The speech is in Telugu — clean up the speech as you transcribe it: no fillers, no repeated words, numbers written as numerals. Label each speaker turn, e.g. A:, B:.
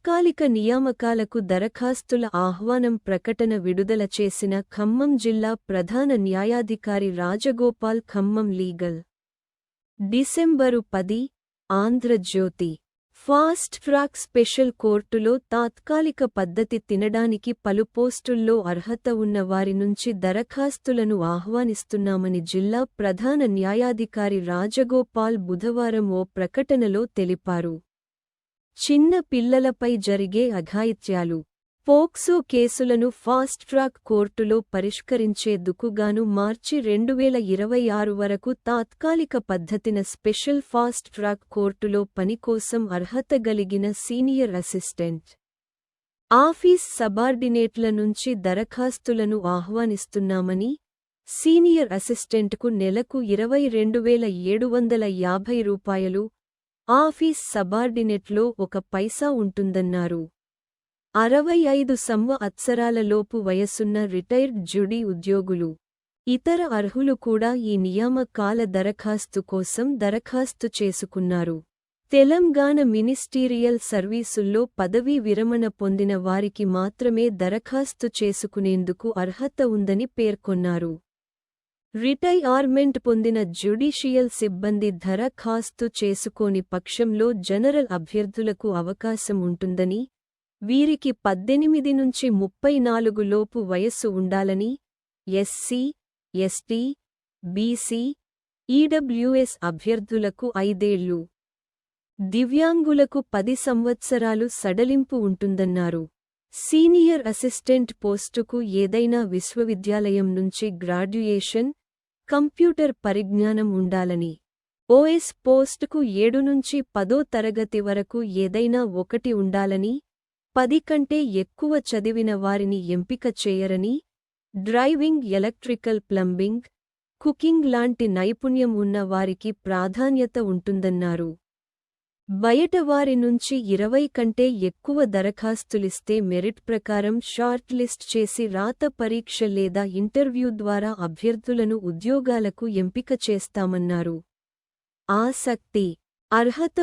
A: తాత్కాలిక నియామకాలకు దరఖాస్తుల ఆహ్వానం ప్రకటన విడుదల చేసిన ఖమ్మం జిల్లా ప్రధాన న్యాయాధికారి Rajagopal. Khammam legal December 10 Andhra Jyothi. Fast track special కోర్టులో తాత్కాలిక పద్ధతి తినడానికి పలు పోస్టుల్లో అర్హత ఉన్న వారి నుంచి దరఖాస్తులను ఆహ్వానిస్తున్నామని జిల్లా ప్రధాన న్యాయాధికారి రాజగోపాల్ బుధవారం ఓ ప్రకటనలో తెలిపారు. చిన్న పిల్లలపై జరిగే అఘాయిత్యాలు, పోక్సో కేసులను ఫాస్ట్ ట్రాక్ కోర్టులో పరిష్కరించేందుకు గాను మార్చి 2026 వరకు తాత్కాలిక పద్ధతిన స్పెషల్ ఫాస్ట్ ట్రాక్ కోర్టులో పని కోసం అర్హత గలిగిన సీనియర్ అసిస్టెంట్, ఆఫీస్ సబార్డినేట్ల నుంచి దరఖాస్తులను ఆహ్వానిస్తున్నామని, సీనియర్ అసిస్టెంట్కు నెలకు 22,750 రూపాయలు, ఆఫీస్ సబార్డినేట్లో 1 పైసా ఉంటుందన్నారు. 65 సంవత్సరాల లోపు వయసున్న రిటైర్డ్ జ్యుడీ ఉద్యోగులు, ఇతర అర్హులు కూడా ఈ నియామకాల దరఖాస్తు కోసం దరఖాస్తు చేసుకున్నారు. తెలంగాణ మినిస్టీరియల్ సర్వీసుల్లో పదవీ విరమణ పొందిన వారికి మాత్రమే దరఖాస్తు చేసుకునేందుకు అర్హత ఉందని పేర్కొన్నారు. రిటైర్మెంట్ పొందిన జ్యుడిషియల్ సిబ్బంది దరఖాస్తు చేసుకోని పక్షంలో జనరల్ అభ్యర్థులకు అవకాశం ఉంటుందని, వీరికి 18 నుంచి 34 లోపు వయస్సు ఉండాలని, ఎస్సీ, ఎస్టీ, బీసీ, ఈడబ్ల్యూఎస్ అభ్యర్థులకు 5 ఏళ్లు, దివ్యాంగులకు 10 సంవత్సరాలు సడలింపు ఉంటుందన్నారు. సీనియర్ అసిస్టెంట్ పోస్టుకు ఏదైనా విశ్వవిద్యాలయం నుంచి గ్రాడ్యుయేషన్, కంప్యూటర్ పరిజ్ఞానం ఉండాలని, ఓఎస్ పోస్టుకు 7 నుంచి 10వ తరగతి వరకు ఏదైనా ఒకటి ఉండాలని, 10 కంటే ఎక్కువ చదివిన వారిని ఎంపిక చేయరని, డ్రైవింగ్, ఎలక్ట్రికల్, ప్లంబింగ్, కుకింగ్ లాంటి నైపుణ్యం ఉన్న వారికి ప్రాధాన్యత ఉంటుందన్నారు. బయట వారి నుంచి 20 కంటే ఎక్కువ దరఖాస్తులిస్తే మెరిట్ ప్రకారం షార్ట్ లిస్ట్ చేసి రాత పరీక్ష లేదా ఇంటర్వ్యూ ద్వారా అభ్యర్థులను ఉద్యోగాలకు ఎంపిక చేస్తామన్నారు. ఆసక్తి, అర్హత